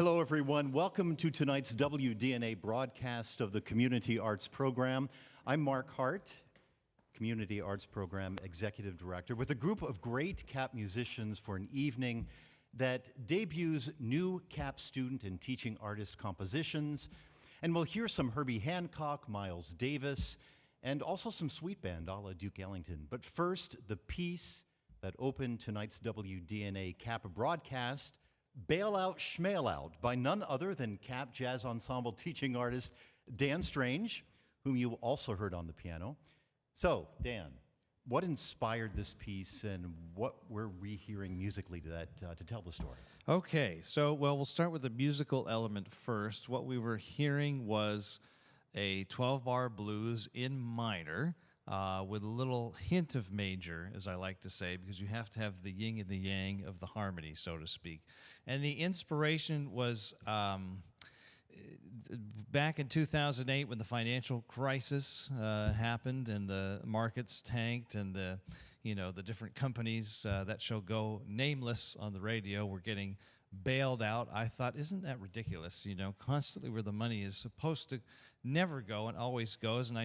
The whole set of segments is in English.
Hello, everyone. Welcome to tonight's WDNA broadcast of the Community Arts Program. I'm Mark Hart, Community Arts Program Executive Director, with a group of great CAP musicians for an evening that debuts new CAP student and teaching artist compositions. And we'll hear some Herbie Hancock, Miles Davis, and also some sweet band a la Duke Ellington. But first, the piece that opened tonight's WDNA CAP broadcast, Bail Out Schmail Out, by none other than CAP Jazz Ensemble teaching artist Dan Strange, whom you also heard on the piano. So, Dan, what inspired this piece and what were we hearing musically to tell the story? Okay, so, we'll start with the musical element first. What we were hearing was a 12-bar blues in minor, with a little hint of major, as I like to say, because you have to have the yin and the yang of the harmony, so to speak. And the inspiration was back in 2008 when the financial crisis happened and the markets tanked and the different companies that shall go nameless on the radio were getting bailed out. I thought, isn't that ridiculous? Constantly where the money is supposed to never go and always goes. And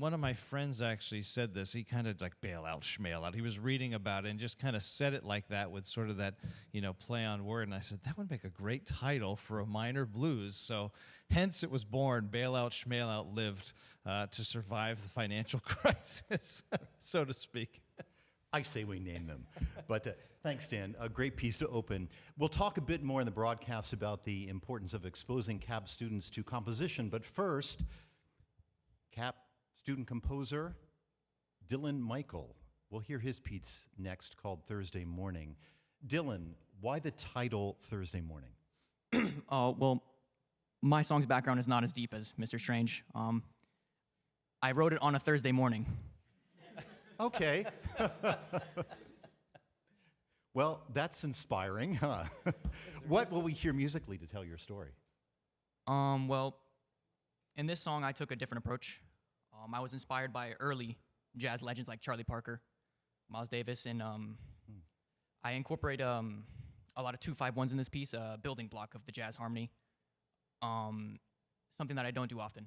one of my friends actually said this. He kind of like bail out, schmail out. He was reading about it and just kind of said it like that with sort of that, play on word. And I said, that would make a great title for a minor blues. So hence it was born, Bail Out, Schmail Out lived to survive the financial crisis, so to speak. I say we name them. But thanks, Dan. A great piece to open. We'll talk a bit more in the broadcast about the importance of exposing CAP students to composition. But first, CAP student composer Dylan Michael. We'll hear his piece next called Thursday Morning. Dylan, why the title Thursday Morning? Well, my song's background is not as deep as Mr. Strange. I wrote it on a Thursday morning. Okay. Well, that's inspiring, huh? What will we hear musically to tell your story? Well, in this song, I took a different approach. I was inspired by early jazz legends like Charlie Parker, Miles Davis, and I incorporate a lot of 2-5-1s in this piece, a building block of the jazz harmony, something that I don't do often.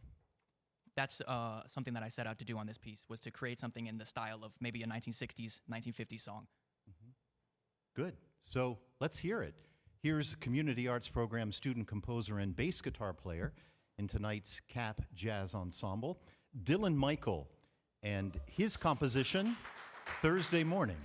That's something that I set out to do on this piece, was to create something in the style of maybe a 1960s, 1950s song. Mm-hmm. Good. So let's hear it. Here's Community Arts Program student composer and bass guitar player in tonight's CAP Jazz Ensemble, Dylan Michael, and his composition, Thursday Morning.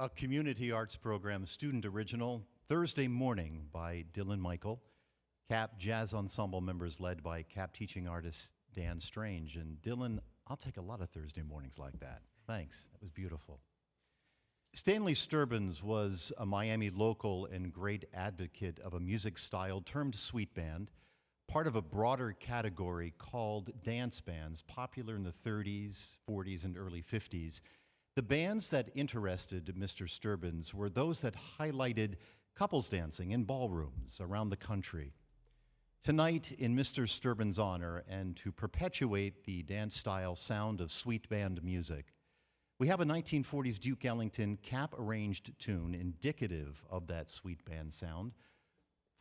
A community arts program, student original, Thursday Morning by Dylan Michael. CAP Jazz Ensemble members led by CAP teaching artist Dan Strange. And Dylan, I'll take a lot of Thursday mornings like that. Thanks, that was beautiful. Stanley Sturbins was a Miami local and great advocate of a music style termed sweet band, part of a broader category called dance bands, popular in the 30s, 40s, and early 50s. The bands that interested Mr. Sturbins were those that highlighted couples dancing in ballrooms around the country. Tonight, in Mr. Sturbins' honor and to perpetuate the dance style sound of sweet band music, We have a 1940s Duke Ellington cap-arranged tune indicative of that sweet band sound.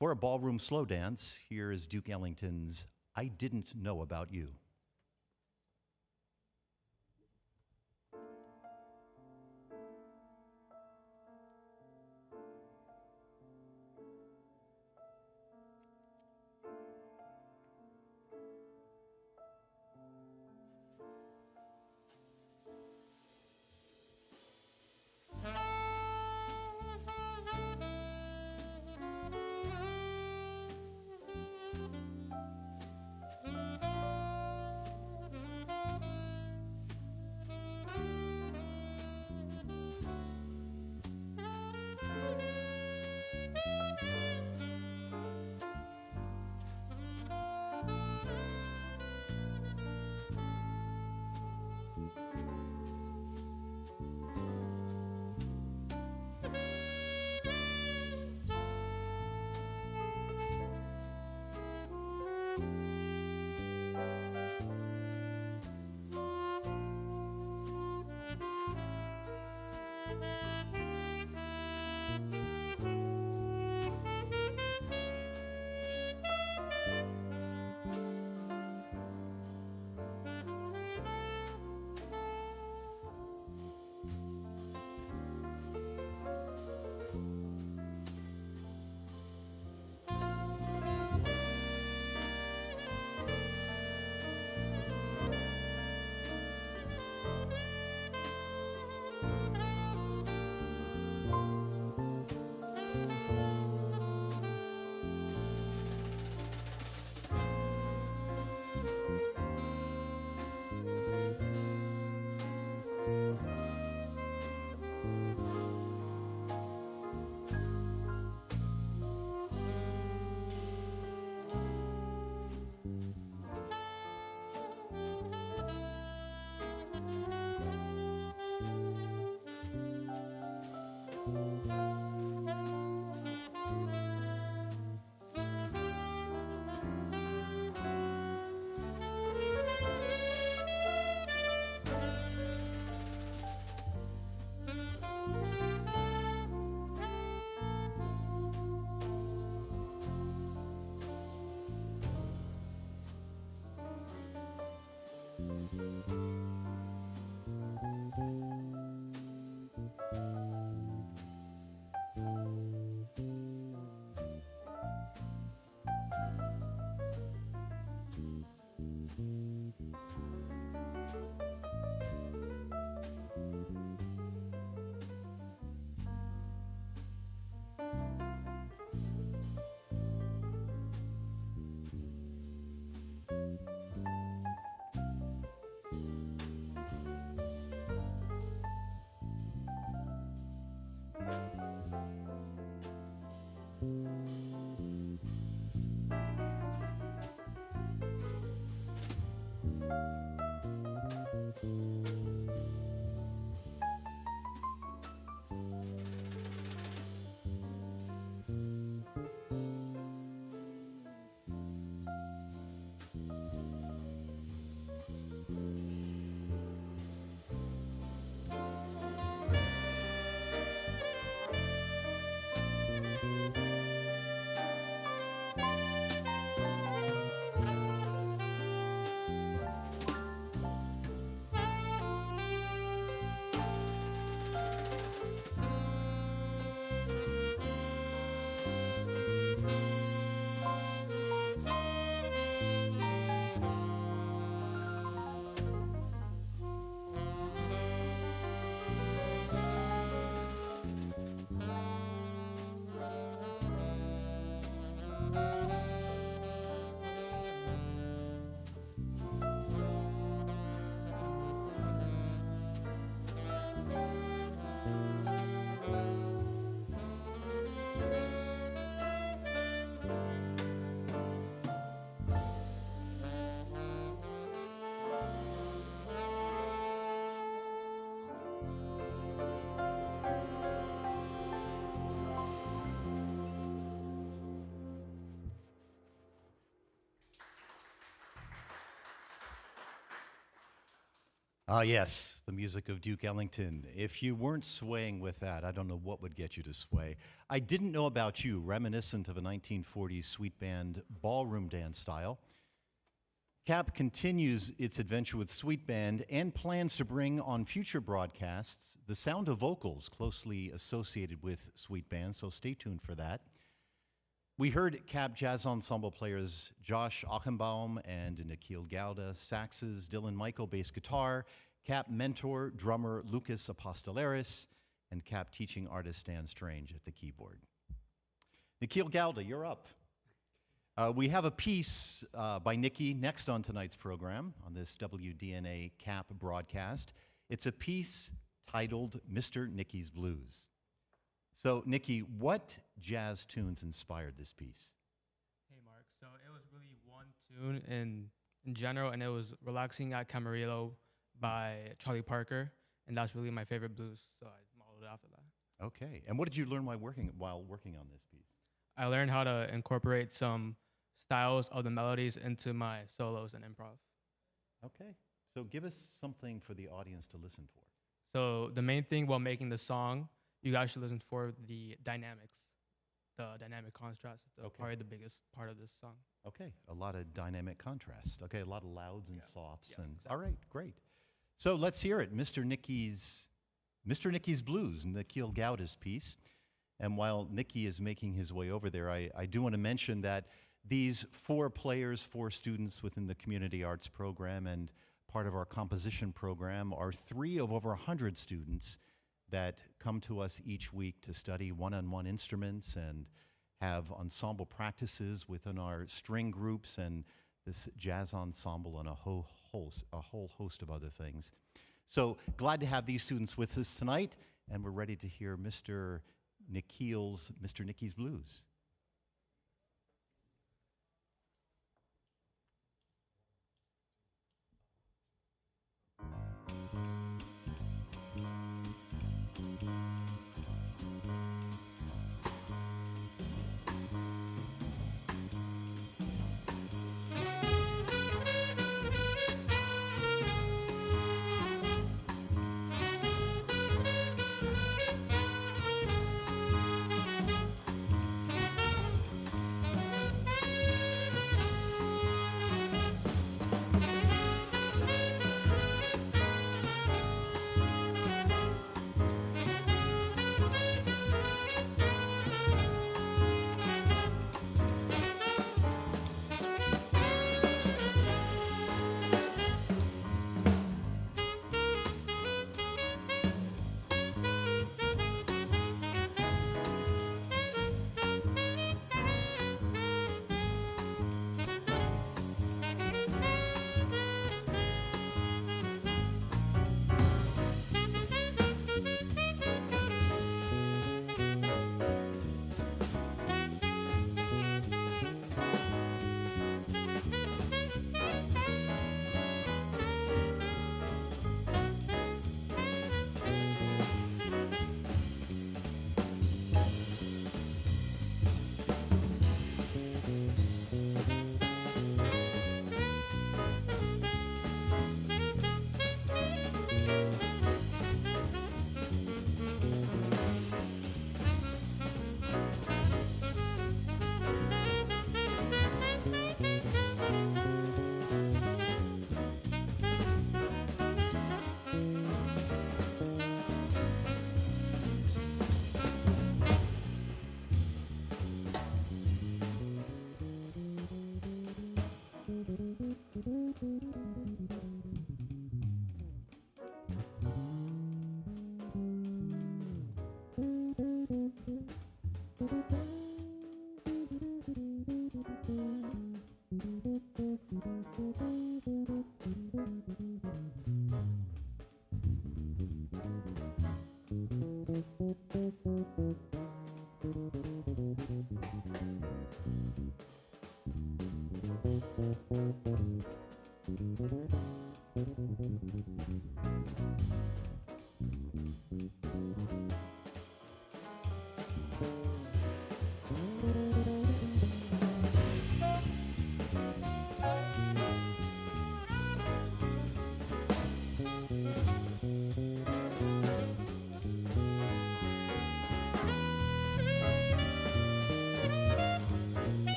For a ballroom slow dance, here is Duke Ellington's I Didn't Know About You. Ah, yes, the music of Duke Ellington. If you weren't swaying with that, I don't know what would get you to sway. I didn't know about you, reminiscent of a 1940s sweet band ballroom dance style. CAP continues its adventure with Sweet Band and plans to bring on future broadcasts the sound of vocals closely associated with Sweet Band, so stay tuned for that. We heard CAP Jazz Ensemble players Josh Achenbaum and Nikhil Gowda, saxes, Dylan Michael, bass guitar, CAP mentor, drummer Lucas Apostolaris, and CAP teaching artist Stan Strange at the keyboard. Nikhil Gowda, you're up. We have a piece by Nikki next on tonight's program on this WDNA CAP broadcast. It's a piece titled Mr. Nicky's Blues. So, Nikki, what jazz tunes inspired this piece? Hey, Mark. So it was really one tune in general, and it was Relaxing at Camarillo by Charlie Parker, and that's really my favorite blues, so I modeled it after that. Okay. And what did you learn while working on this piece? I learned how to incorporate some styles of the melodies into my solos and improv. Okay. So give us something for the audience to listen for. So the main thing while making the song, you guys should listen for the dynamics, the dynamic contrast. Probably the biggest part of this song. Okay. A lot of dynamic contrast. Okay. A lot of louds and softs. Yeah, And exactly. all right. Great. So let's hear it. Mr. Nicky's Blues, Nikhil Gowda's piece. And while Nicky is making his way over there, I do want to mention that these 4 players, 4 students within the Community Arts program and part of our composition program are 3 of over 100 students that come to us each week to study one-on-one instruments and have ensemble practices within our string groups and this jazz ensemble and a whole host of other things. So glad to have these students with us tonight, and we're ready to hear Mr. Nicky's Blues.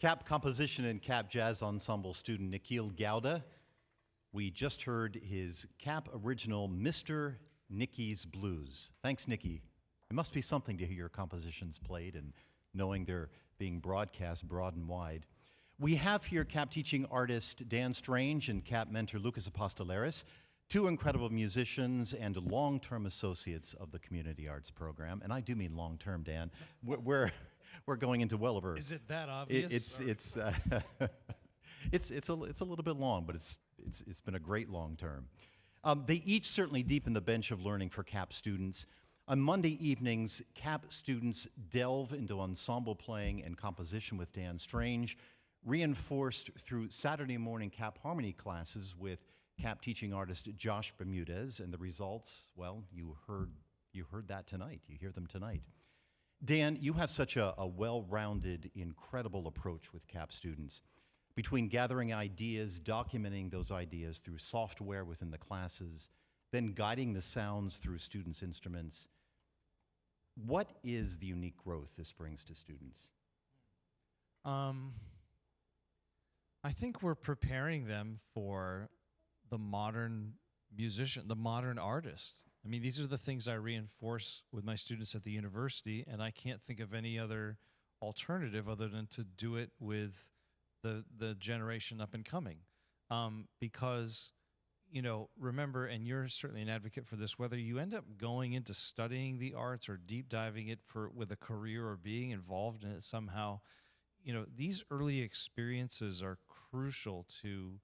Cap Composition and Cap Jazz Ensemble student Nikhil Gowda. We just heard his Cap original, Mr. Nicky's Blues. Thanks, Nicky. It must be something to hear your compositions played and knowing they're being broadcast broad and wide. We have here Cap teaching artist Dan Strange and Cap mentor Lucas Apostolaris, two incredible musicians and long-term associates of the Community Arts Program. And I do mean long-term, Dan. We're going into well over. Is it that obvious? It's a little bit long, but it's been a great long term. They each certainly deepen the bench of learning for CAP students. On Monday evenings, CAP students delve into ensemble playing and composition with Dan Strange, reinforced through Saturday morning CAP harmony classes with CAP teaching artist Josh Bermudez. And the results, well, you heard that tonight. You hear them tonight. Dan, you have such a well-rounded, incredible approach with CAP students. Between gathering ideas, documenting those ideas through software within the classes, then guiding the sounds through students' instruments, what is the unique growth this brings to students? I think we're preparing them for the modern musician, the modern artist. I mean, these are the things I reinforce with my students at the university, and I can't think of any other alternative other than to do it with the generation up and coming. Because, you know, remember, and you're certainly an advocate for this, whether you end up going into studying the arts or deep diving it with a career or being involved in it somehow, you know, these early experiences are crucial to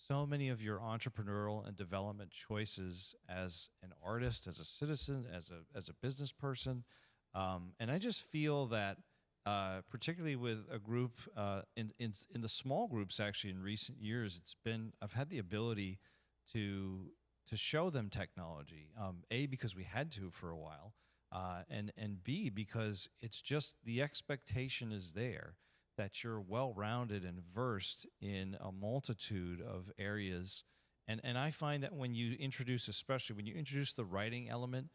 so many of your entrepreneurial and development choices as an artist, as a citizen, as a business person. And I just feel that particularly with a group, in the small groups actually in recent years, I've had the ability to show them technology, A, because we had to for a while, and B, because it's just the expectation is there that you're well-rounded and versed in a multitude of areas. And I find that when you introduce the writing element,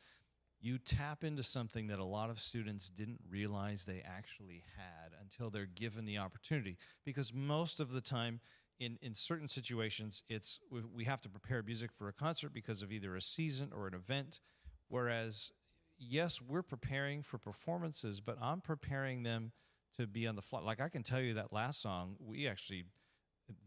you tap into something that a lot of students didn't realize they actually had until they're given the opportunity. Because most of the time, in certain situations, we have to prepare music for a concert because of either a season or an event, whereas, yes, we're preparing for performances, but I'm preparing them to be on the fly. Like I can tell you that last song,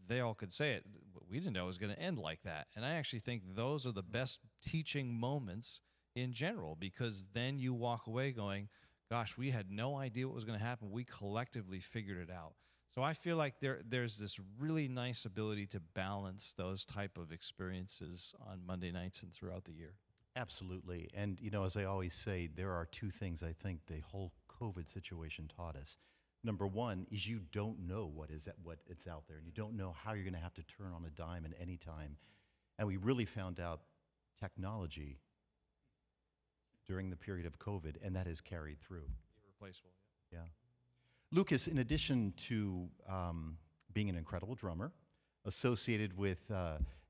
they all could say it, but we didn't know it was going to end like that. And I actually think those are the best teaching moments in general, because then you walk away going, gosh, we had no idea what was going to happen. We collectively figured it out. So I feel like there's this really nice ability to balance those type of experiences on Monday nights and throughout the year. Absolutely. And, you know, as I always say, there are two things I think the whole COVID situation taught us. Number one is you don't know what it's out there, and you don't know how you're going to have to turn on a dime at any time. And we really found out technology during the period of COVID, and that has carried through. Irreplaceable. Yeah. Lucas, in addition to being an incredible drummer, associated with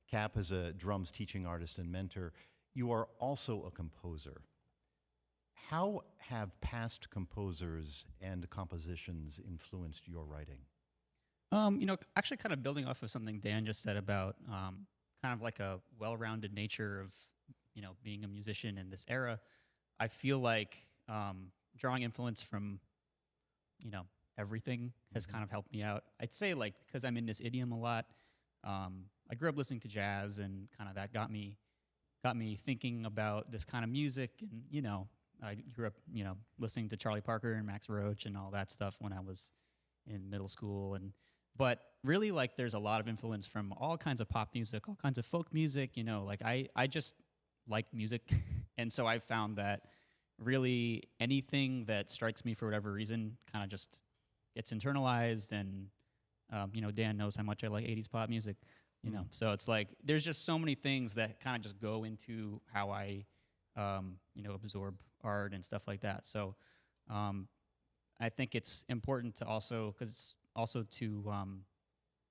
CAP as a drums teaching artist and mentor, you are also a composer. How have past composers and compositions influenced your writing? You know, actually kind of building off of something Dan just said about kind of like a well-rounded nature of, you know, being a musician in this era, I feel like drawing influence from, you know, everything has kind of helped me out. I'd say, like, because I'm in this idiom a lot, I grew up listening to jazz, and kind of that got me thinking about this kind of music. And, you know, I grew up, you know, listening to Charlie Parker and Max Roach and all that stuff when I was in middle school. But really, like, there's a lot of influence from all kinds of pop music, all kinds of folk music, you know, like I just like music. And so I found that really anything that strikes me for whatever reason kind of just gets internalized. And, you know, Dan knows how much I like 80s pop music, you know. So it's like there's just so many things that kind of just go into how I, you know, absorb art and stuff like that. So I think it's important to also,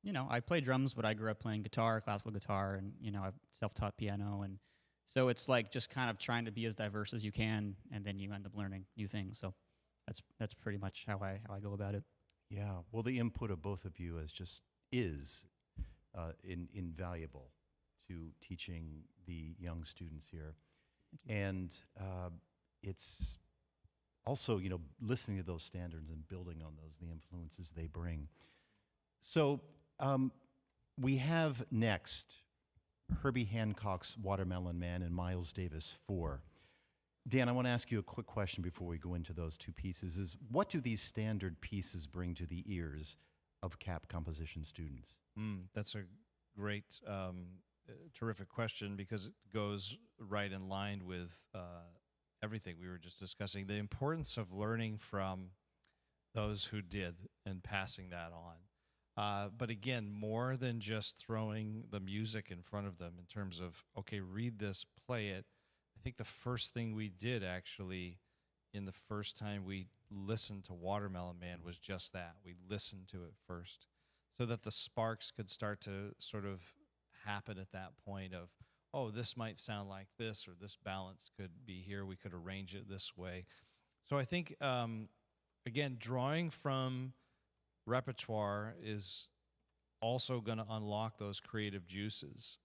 you know, I play drums, but I grew up playing guitar, classical guitar, and, you know, I've self-taught piano. And so it's like just kind of trying to be as diverse as you can, and then you end up learning new things. So that's pretty much how I go about it. Yeah, well, the input of both of you is invaluable to teaching the young students here. And it's also, listening to those standards and building on those, the influences they bring. So we have next Herbie Hancock's Watermelon Man and Miles Davis 4. Dan, I want to ask you a quick question before we go into those two pieces. Is what do these standard pieces bring to the ears of CAP composition students? That's a great, terrific question, because it goes right in line with everything we were just discussing. The importance of learning from those who did and passing that on. But again, more than just throwing the music in front of them in terms of, okay, read this, play it. I think the first thing we did actually in the first time we listened to Watermelon Man was just that. We listened to it first so that the sparks could start to sort of happen at that point of, oh, this might sound like this, or this balance could be here. We could arrange it this way. So I think, again, drawing from repertoire is also going to unlock those creative juices.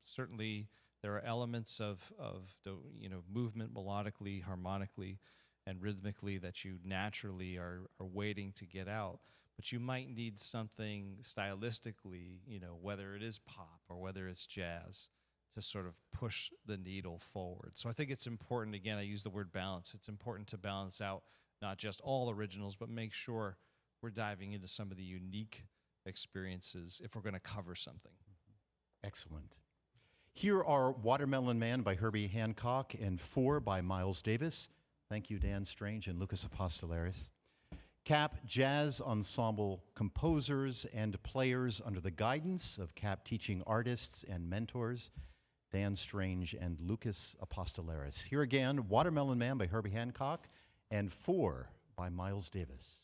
Certainly there are elements of movement melodically, harmonically, and rhythmically that you naturally are waiting to get out. But you might need something stylistically, whether it is pop or whether it's jazz, to sort of push the needle forward. So I think it's important, again, I use the word balance. It's important to balance out not just all originals, but make sure we're diving into some of the unique experiences if we're going to cover something. Excellent. Here are Watermelon Man by Herbie Hancock and 4 by Miles Davis. Thank you, Dan Strange and Lucas Apostolaris. CAP Jazz Ensemble composers and players under the guidance of CAP teaching artists and mentors, Dan Strange and Lucas Apostolaris. Here again, Watermelon Man by Herbie Hancock and 4 by Miles Davis.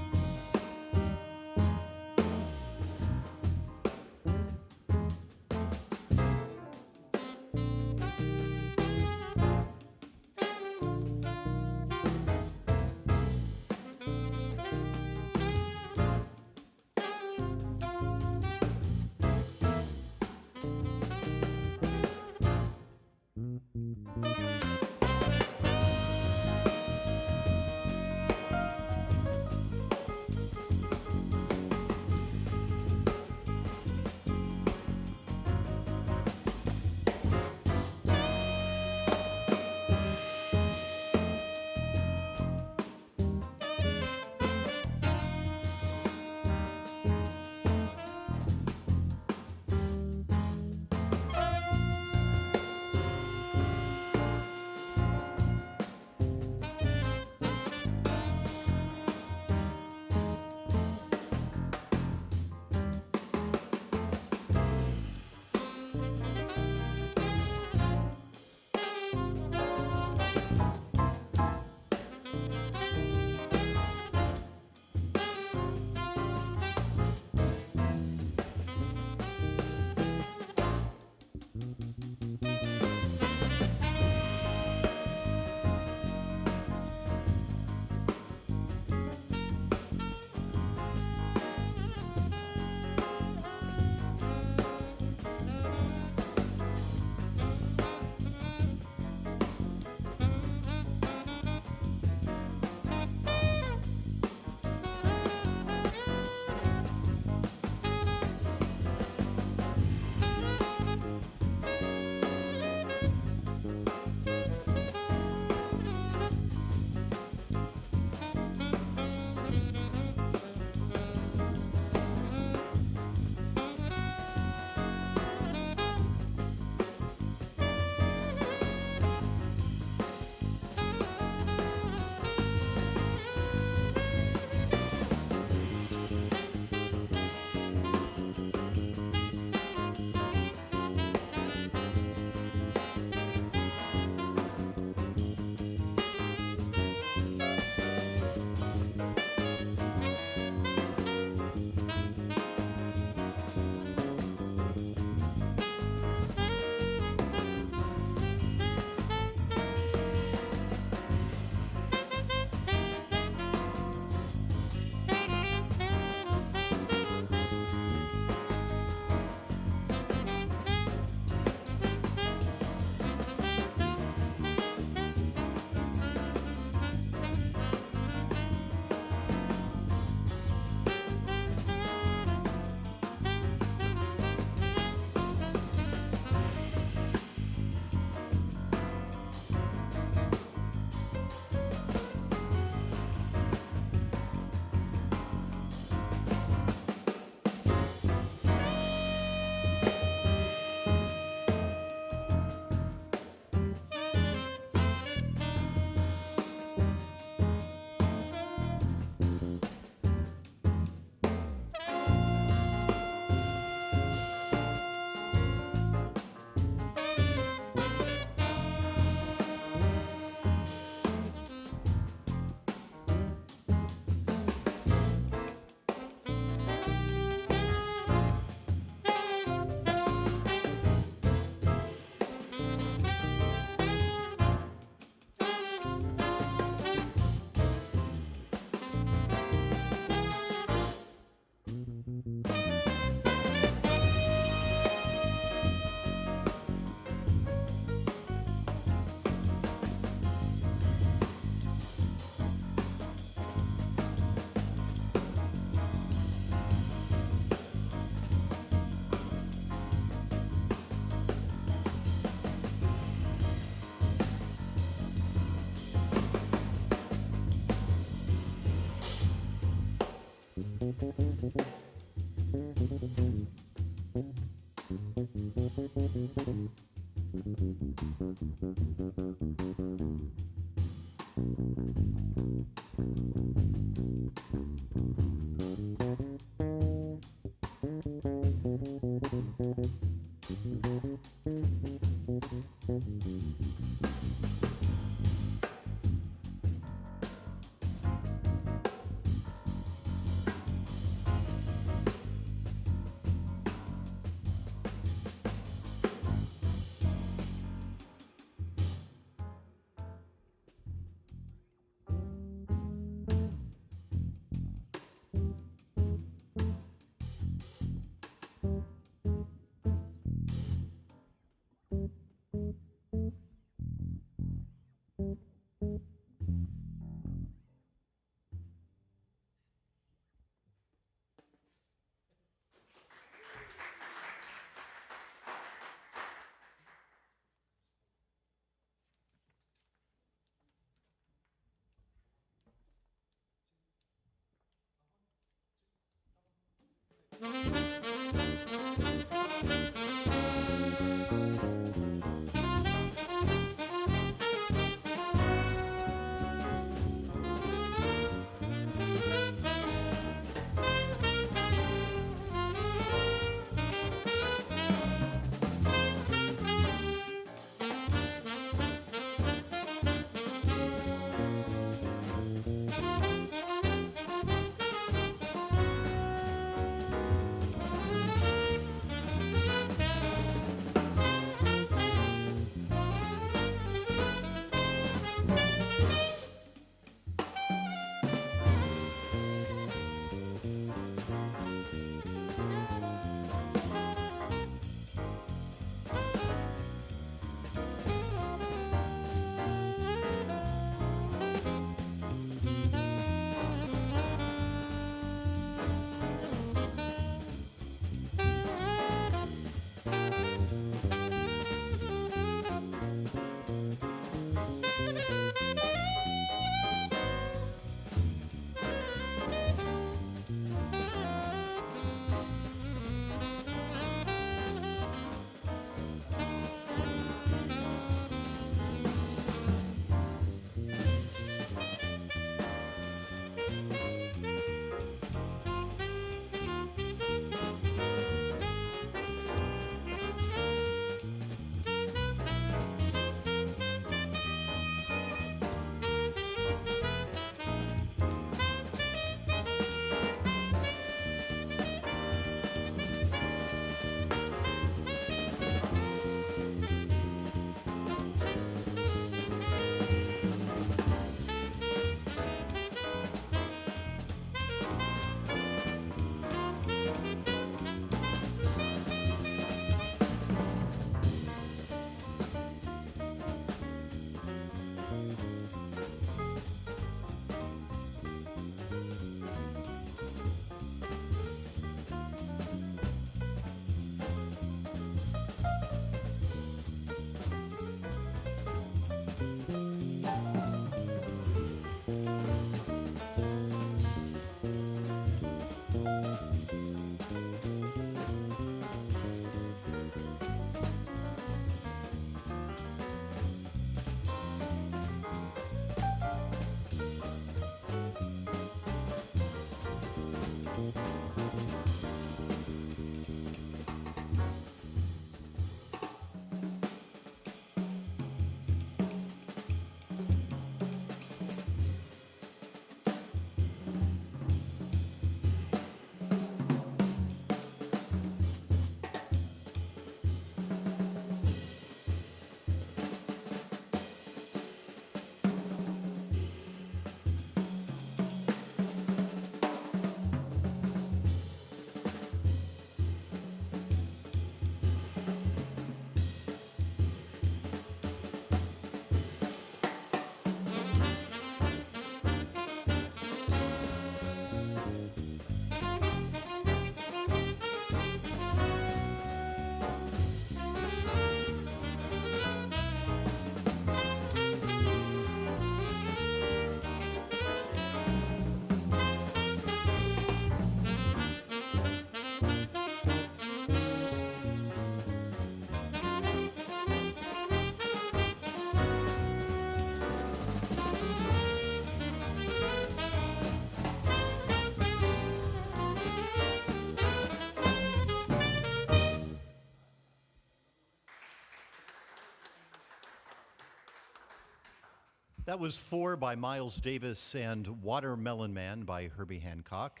That was Four by Miles Davis and Watermelon Man by Herbie Hancock.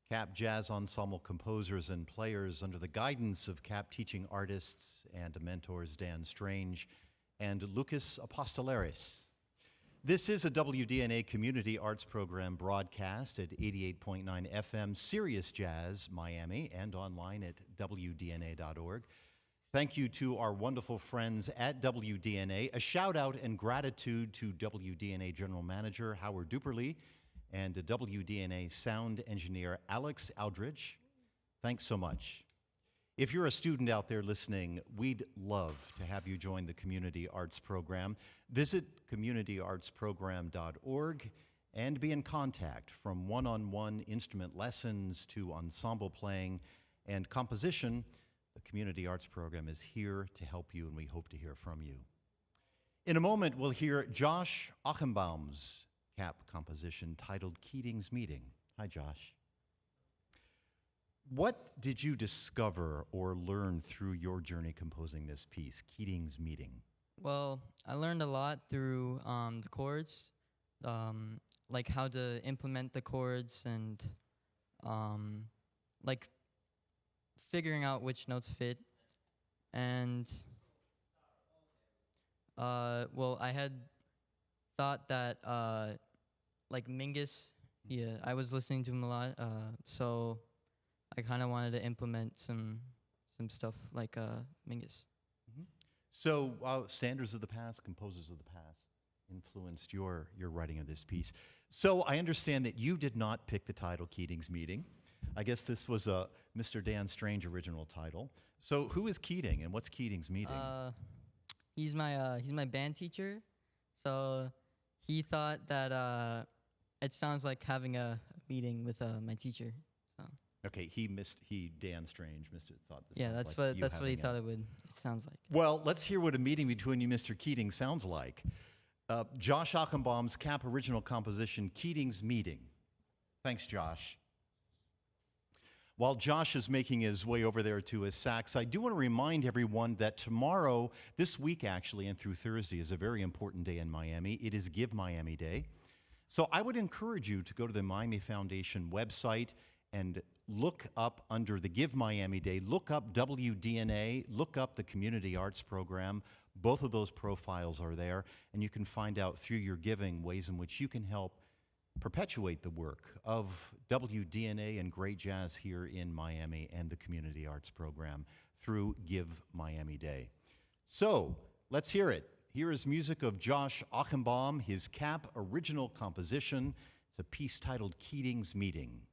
CAP Jazz Ensemble composers and players under the guidance of CAP teaching artists and mentors Dan Strange and Lucas Apostolaris. This is a WDNA Community Arts Program broadcast at 88.9 FM Sirius Jazz Miami and online at WDNA.org. Thank you to our wonderful friends at WDNA. A shout out and gratitude to WDNA General Manager Howard Duperly and WDNA sound engineer Alex Aldridge. Thanks so much. If you're a student out there listening, we'd love to have you join the Community Arts Program. Visit communityartsprogram.org and be in contact, from one-on-one instrument lessons to ensemble playing and composition. The Community Arts Program is here to help you, and we hope to hear from you. In a moment, we'll hear Josh Achenbaum's CAP composition titled Keating's Meeting. Hi, Josh. What did you discover or learn through your journey composing this piece, Keating's Meeting? Well, I learned a lot through the chords, like how to implement the chords and like figuring out which notes fit. And well, I had thought that like Mingus, yeah, I was listening to him a lot, so I kind of wanted to implement some stuff like Mingus. So standards of the past, composers of the past influenced your writing of this piece. So I understand that you did not pick the title Keating's Meeting. I guess this was a Mr. Dan Strange original title. So who is Keating and what's Keating's Meeting? He's my band teacher, so he thought that it sounds like having a meeting with my teacher. So. Okay, Dan Strange, thought this. Yeah, sounds that's like what he having thought it sounds like. Well, let's hear what a meeting between you, Mr. Keating, sounds like. Josh Achenbaum's CAP original composition, Keating's Meeting. Thanks, Josh. While Josh is making his way over there to his sax, I do want to remind everyone that tomorrow, this week actually, and through Thursday, is a very important day in Miami. It is Give Miami Day. So I would encourage you to go to the Miami Foundation website and look up under the Give Miami Day, look up WDNA, look up the Community Arts Program. Both of those profiles are there, and you can find out through your giving ways in which you can help perpetuate the work of WDNA and great jazz here in Miami and the Community Arts Program through Give Miami Day. So let's hear it. Here is music of Josh Achenbaum, his CAP original composition. It's a piece titled Keating's Meeting.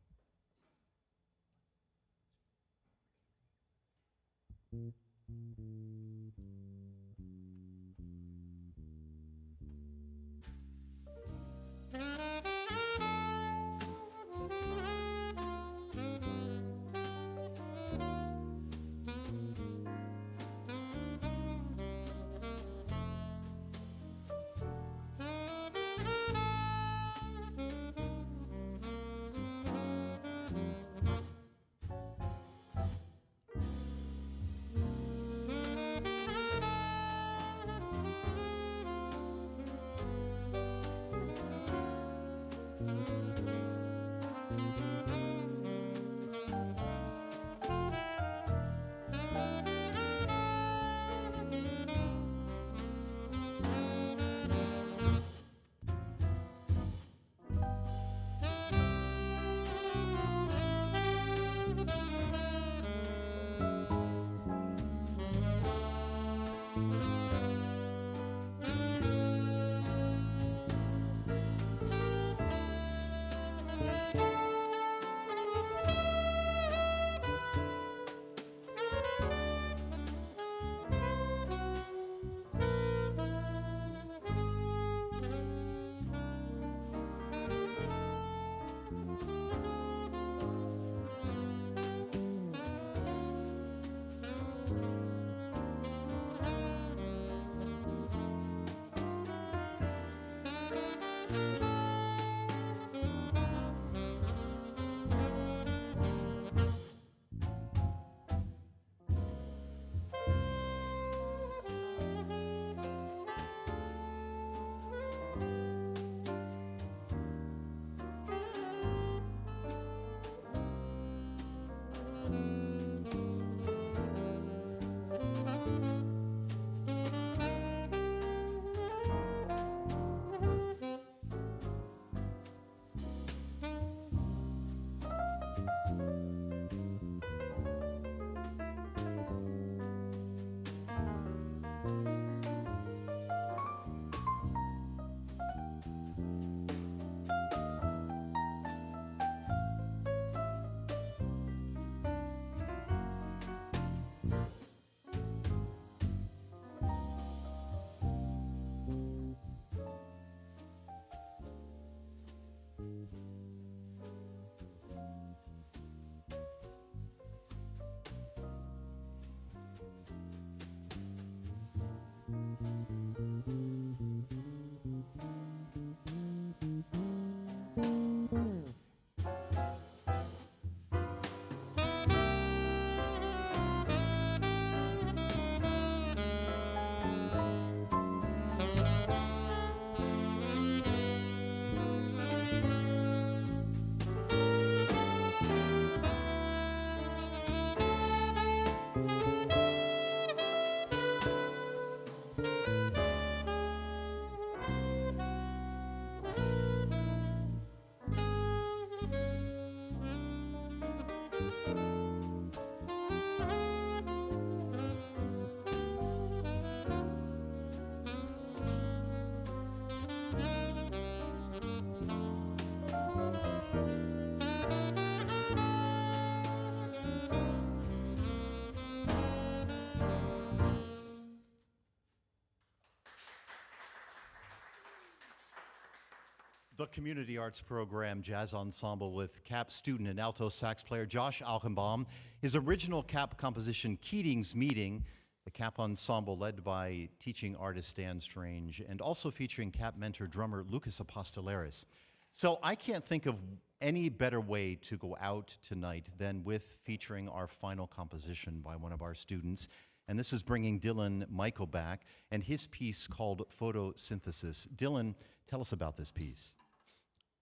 The Community Arts Program Jazz Ensemble with CAP student and alto sax player Josh Alchenbaum. His original CAP composition, Keating's Meeting, the CAP Ensemble led by teaching artist Dan Strange, and also featuring CAP mentor drummer Lucas Apostolaris. So I can't think of any better way to go out tonight than with featuring our final composition by one of our students. And this is bringing Dylan Michael back and his piece called Photosynthesis. Dylan, tell us about this piece.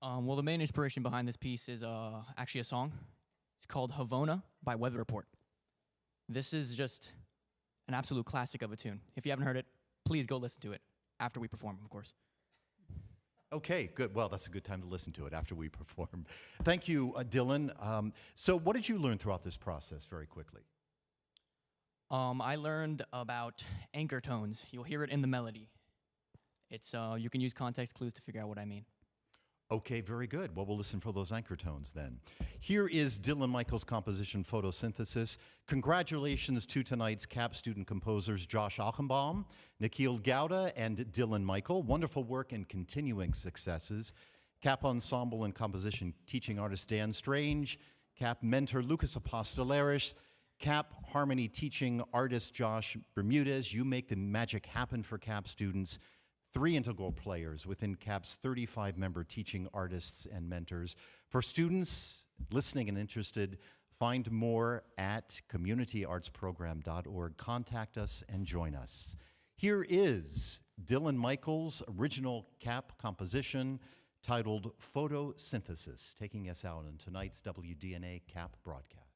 Well, the main inspiration behind this piece is actually a song. It's called Havona by Weather Report. This is just an absolute classic of a tune. If you haven't heard it, please go listen to it after we perform, of course. Okay, good. Well, that's a good time to listen to it after we perform. Thank you, Dylan. So what did you learn throughout this process very quickly? I learned about anchor tones. You'll hear it in the melody. It's you can use context clues to figure out what I mean. Okay, very good. Well, we'll listen for those anchor tones then. Here is Dylan Michael's composition, Photosynthesis. Congratulations to tonight's CAP student composers, Josh Alchenbaum, Nikhil Gowda, and Dylan Michael. Wonderful work and continuing successes. CAP Ensemble and composition teaching artist Dan Strange, CAP mentor Lucas Apostolaris, CAP harmony teaching artist Josh Bermudez. You make the magic happen for CAP students. 3 integral players within CAP's 35-member teaching artists and mentors. For students listening and interested, find more at communityartsprogram.org. Contact us and join us. Here is Dylan Michael's original CAP composition titled Photosynthesis, taking us out on tonight's WDNA CAP broadcast.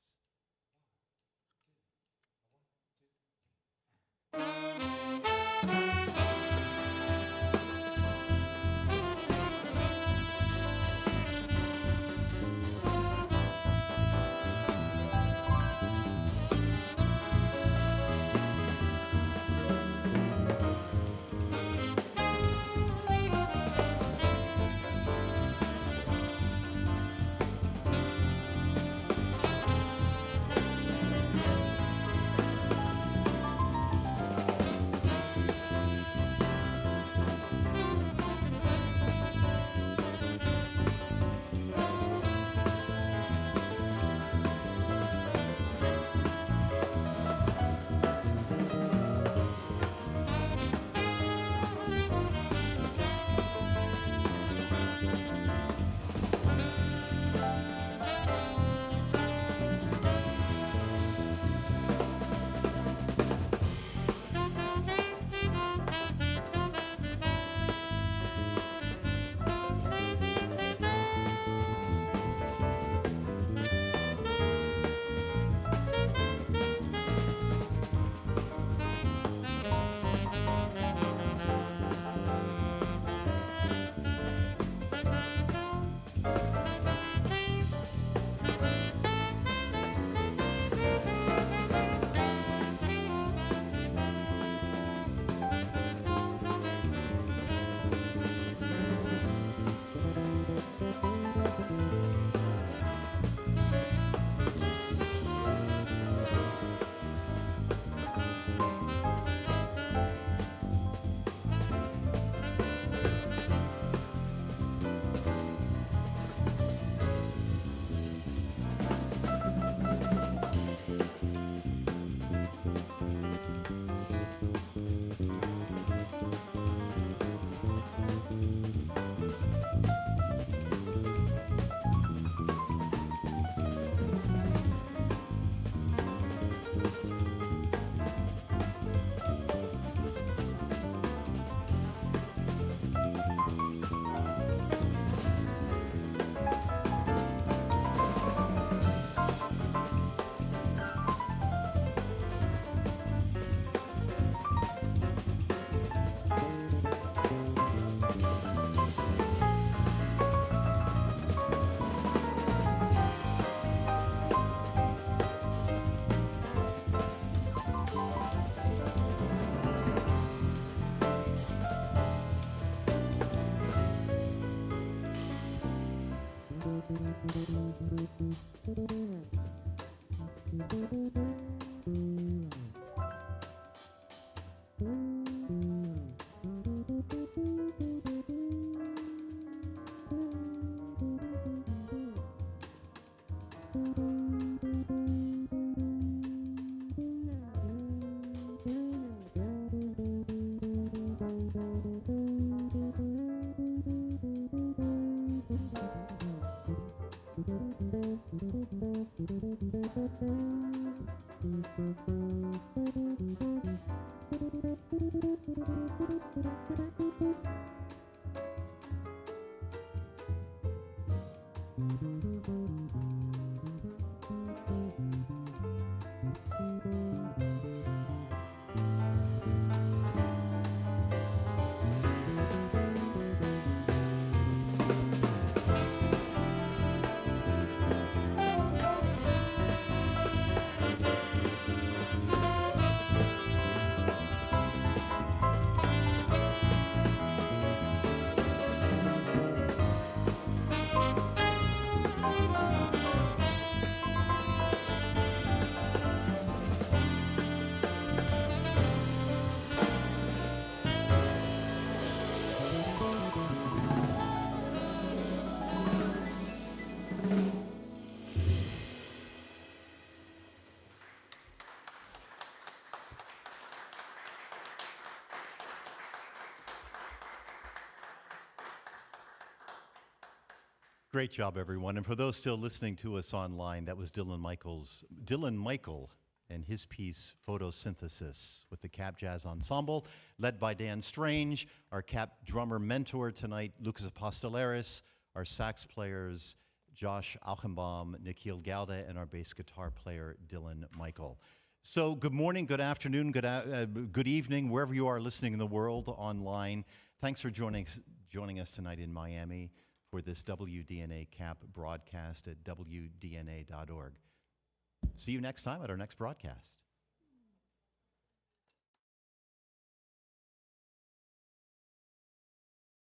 Great job, everyone. And for those still listening to us online, that was Dylan Michael and his piece, Photosynthesis, with the Cap Jazz Ensemble, led by Dan Strange, our Cap drummer mentor tonight, Lucas Apostolaris, our sax players, Josh Alchenbaum, Nikhil Gowda, and our bass guitar player, Dylan Michael. So good morning, good afternoon, good evening, wherever you are listening in the world online. Thanks for joining us tonight in Miami for this WDNA Cap broadcast at WDNA.org. See you next time at our next broadcast.